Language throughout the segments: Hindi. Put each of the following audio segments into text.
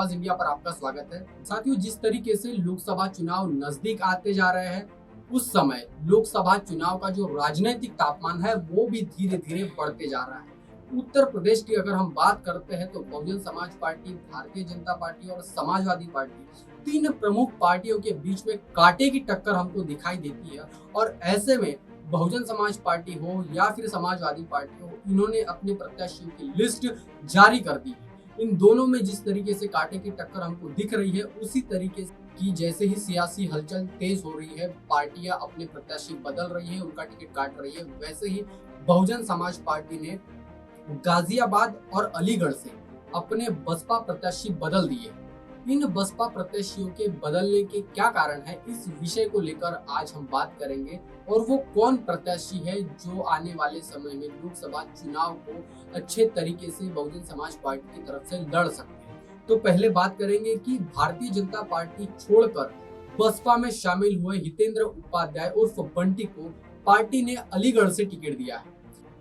आवाज इंडिया पर आपका स्वागत है। साथियों, जिस तरीके से लोकसभा चुनाव नजदीक आते जा रहे हैं, उस समय लोकसभा चुनाव का जो राजनीतिक तापमान है वो भी धीरे धीरे बढ़ते जा रहा है। उत्तर प्रदेश की अगर हम बात करते हैं तो बहुजन समाज पार्टी, भारतीय जनता पार्टी और समाजवादी पार्टी, तीन प्रमुख पार्टियों के बीच में कांटे की टक्कर हमको दिखाई देती है। और ऐसे में बहुजन समाज पार्टी हो या फिर समाजवादी पार्टी हो, इन्होंने अपने प्रत्याशियों की लिस्ट जारी कर दी है। इन दोनों में जिस तरीके से कांटे की टक्कर हमको दिख रही है, उसी तरीके की जैसे ही सियासी हलचल तेज हो रही है, पार्टियां अपने प्रत्याशी बदल रही है, उनका टिकट काट रही है, वैसे ही बहुजन समाज पार्टी ने गाजियाबाद और अलीगढ़ से अपने बसपा प्रत्याशी बदल दिए। इन बसपा प्रत्याशियों के बदलने के क्या कारण है, इस विषय को लेकर आज हम बात करेंगे। और वो कौन प्रत्याशी है जो आने वाले समय में लोकसभा चुनाव को अच्छे तरीके से बहुजन समाज पार्टी की तरफ से लड़ सकते हैं। तो पहले बात करेंगे कि भारतीय जनता पार्टी छोड़कर बसपा में शामिल हुए हितेंद्र उपाध्याय उर्फ बंटी को पार्टी ने अलीगढ़ से टिकट दिया है।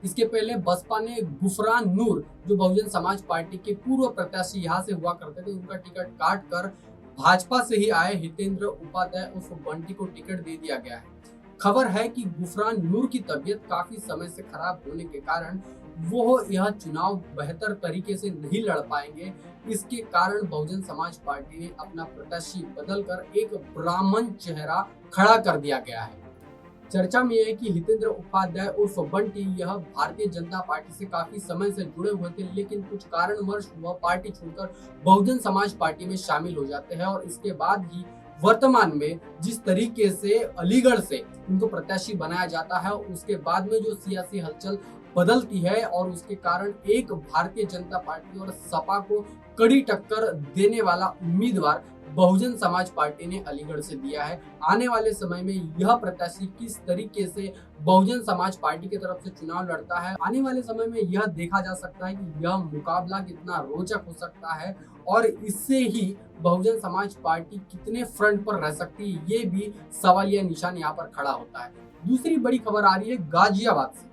इसके पहले बसपा ने गुफरान नूर, जो बहुजन समाज पार्टी के पूर्व प्रत्याशी यहाँ से हुआ करते थे, उनका टिकट काट कर भाजपा से ही आए हितेंद्र उपाध्याय उर्फ बंटी को टिकट दे दिया गया है। खबर है कि गुफरान नूर की तबीयत काफी समय से खराब होने के कारण वो यह चुनाव बेहतर तरीके से नहीं लड़ पाएंगे। इसके कारण बहुजन समाज पार्टी ने अपना प्रत्याशी बदलकर एक ब्राह्मण चेहरा खड़ा कर दिया गया है। चर्चा में है कि हितेंद्र उपाध्याय उर्फ बंटी यह भारतीय जनता पार्टी से काफी समय से जुड़े हुए थे, लेकिन कुछ कारणवश वह पार्टी छोड़कर बहुजन समाज पार्टी में शामिल हो जाते हैं। और इसके बाद ही वर्तमान में जिस तरीके से अलीगढ़ से उनको प्रत्याशी बनाया जाता है, उसके बाद में जो सियासी हलचल बदलती है और उसके कारण एक भारतीय जनता पार्टी और सपा को कड़ी टक्कर देने वाला उम्मीदवार बहुजन समाज पार्टी ने अलीगढ़ से दिया है। आने वाले समय में यह प्रत्याशी किस तरीके से बहुजन समाज पार्टी की तरफ से चुनाव लड़ता है, आने वाले समय में यह देखा जा सकता है कि यह मुकाबला कितना रोचक हो सकता है और इससे ही बहुजन समाज पार्टी कितने फ्रंट पर रह सकती है, ये भी सवालिया निशान यहाँ पर खड़ा होता है। दूसरी बड़ी खबर आ रही है गाजियाबाद से।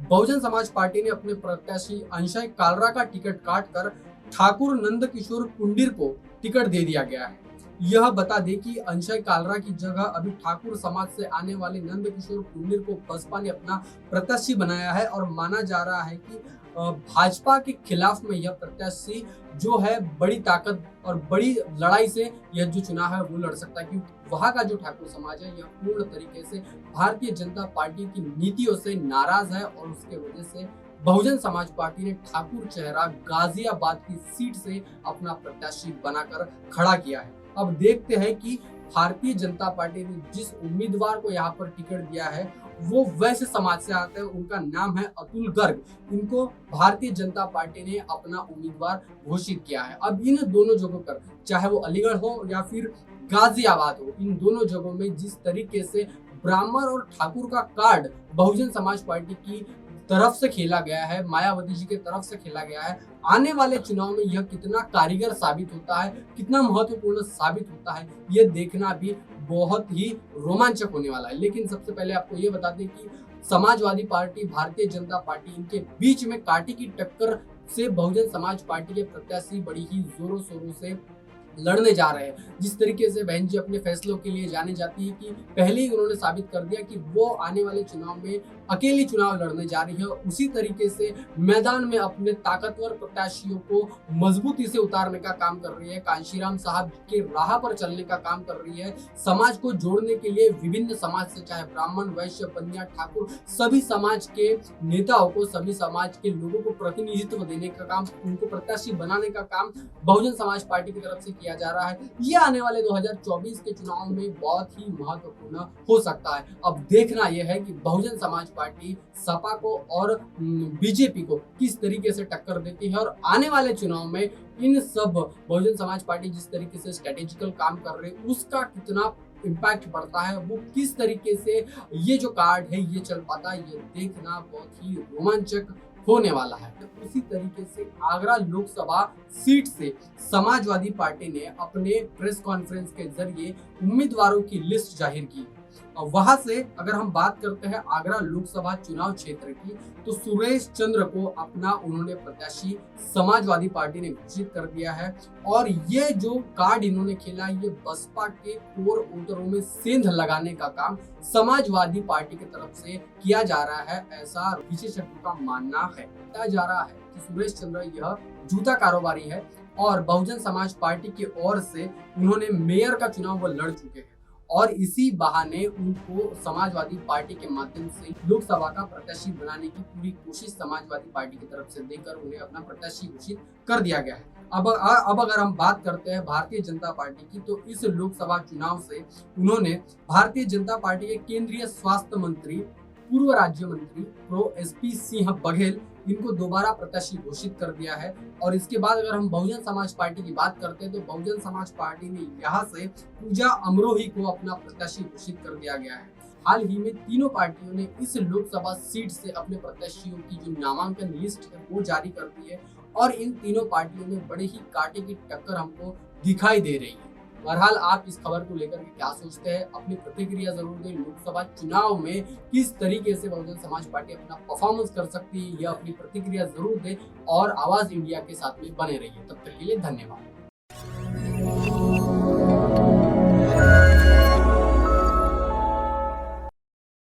बहुजन समाज पार्टी ने अपने प्रत्याशी अंशय कालरा का टिकट काटकर ठाकुर नंद किशोर कुंडीर को टिकट दे दिया गया है। यह बता दें कि अंशय कालरा की जगह अभी ठाकुर समाज से आने वाले नंद किशोर कुंडीर को बसपा ने अपना प्रत्याशी बनाया है। और माना जा रहा है कि भाजपा के खिलाफ में यह प्रत्याशी जो है बड़ी ताकत और बड़ी लड़ाई से यह जो चुनाव है वो लड़ सकता है, क्योंकि वहां का जो ठाकुर समाज है यह पूर्ण तरीके से भारतीय जनता पार्टी की नीतियों से नाराज है और उसके वजह से बहुजन समाज पार्टी ने ठाकुर चेहरा गाजियाबाद की सीट से अपना प्रत्याशी बनाकर खड़ा किया है। अब देखते हैं कि भारतीय जनता पार्टी ने जिस उम्मीदवार को यहाँ पर टिकट दिया है वो वैसे समाज से आते हैं, उनका नाम है अतुल गर्ग। इनको भारतीय जनता पार्टी ने अपना उम्मीदवार घोषित किया है। अब इन दोनों जगहों पर, चाहे वो अलीगढ़ हो या फिर गाजियाबाद हो, इन दोनों जगहों में जिस तरीके से ब्राह्मण और ठाकुर का कार्ड बहुजन समाज पार्टी की तरफ से खेला गया है, मायावती जी के तरफ से खेला गया है, आने वाले चुनाव में यह कितना कारीगर साबित होता है, कितना महत्वपूर्ण साबित होता है, यह देखना भी बहुत ही रोमांचक होने वाला है। लेकिन सबसे पहले आपको यह बता दें कि समाजवादी पार्टी, भारतीय जनता पार्टी, इनके बीच में कांटे की टक्कर से बहुजन समाज पार्टी के प्रत्याशी बड़ी ही जोरों शोरों से लड़ने जा रहे हैं। जिस तरीके से बहन जी अपने फैसलों के लिए जाने जाती है कि पहले ही उन्होंने साबित कर दिया कि वो आने वाले चुनाव में अकेली चुनाव लड़ने जा रही है, उसी तरीके से मैदान में अपने ताकतवर प्रत्याशियों को मजबूती से उतारने का काम कर रही है, कांशीराम साहब के राह पर चलने का काम कर रही है, समाज को जोड़ने के लिए विभिन्न समाज से, चाहे ब्राह्मण, वैश्य, बनिया, ठाकुर, सभी समाज के नेताओं को, सभी समाज के लोगों को प्रतिनिधित्व देने का काम, उनको प्रत्याशी बनाने का काम बहुजन समाज पार्टी की तरफ से किया जा रहा है। ये आने वाले 2024 के चुनाव में बहुत ही महत्वपूर्ण हो सकता है। अब देखना यह है कि बहुजन समाज पार्टी सपा को और बीजेपी को किस तरीके से टक्कर देती है और आने वाले चुनाव में इन सब बहुजन समाज पार्टी जिस तरीके से स्ट्रेटेजिकल काम कर रहे हैं उसका कितना इम्पैक्ट पड़ता है, वो किस तरीके से ये जो कार्ड है ये चल पाता है, ये देखना बहुत ही रोमांचक होने वाला है। तो उसी तरीके से आगरा लोकसभा सीट से समाजवादी पार्टी ने अपने प्रेस कॉन्फ्रेंस के जरिए उम्मीदवारों की लिस्ट जाहिर की। वहां से अगर हम बात करते हैं आगरा लोकसभा चुनाव क्षेत्र की, तो सुरेश चंद्र को अपना उन्होंने प्रत्याशी समाजवादी पार्टी ने घोषित कर दिया है। और ये जो कार्ड इन्होंने खेला, ये बसपा के कोर वोटरों में सेंध लगाने का काम समाजवादी पार्टी की तरफ से किया जा रहा है, ऐसा विशेषज्ञों का मानना है। बताया जा रहा है कि सुरेश चंद्र यह जूता कारोबारी है और बहुजन समाज पार्टी की ओर से उन्होंने मेयर का चुनाव वो लड़ चुके हैं और इसी बहाने उनको समाजवादी पार्टी के माध्यम से लोकसभा का प्रत्याशी बनाने की पूरी कोशिश समाजवादी पार्टी की तरफ से देकर उन्हें अपना प्रत्याशी घोषित कर दिया गया है। अब अगर हम बात करते हैं भारतीय जनता पार्टी की, तो इस लोकसभा चुनाव से उन्होंने भारतीय जनता पार्टी के केंद्रीय स्वास्थ्य मंत्री, पूर्व राज्य मंत्री प्रो एसपी सिंह बघेल, इनको दोबारा प्रत्याशी घोषित कर दिया है। और इसके बाद अगर हम बहुजन समाज पार्टी की बात करते हैं, तो बहुजन समाज पार्टी ने यहाँ से पूजा अमरोही को अपना प्रत्याशी घोषित कर दिया गया है। हाल ही में तीनों पार्टियों ने इस लोकसभा सीट से अपने प्रत्याशियों की जो नामांकन लिस्ट है वो जारी कर दी है और इन तीनों पार्टियों में बड़े ही कांटे की टक्कर हमको दिखाई दे रही है। बहरहाल आप इस खबर को लेकर के क्या सोचते हैं, अपनी प्रतिक्रिया जरूर दें। लोकसभा चुनाव में किस तरीके से बहुजन समाज पार्टी अपना परफॉर्मेंस कर सकती है, यह अपनी प्रतिक्रिया जरूर दें और आवाज इंडिया के साथ में बने रहिए। तब तक के लिए धन्यवाद।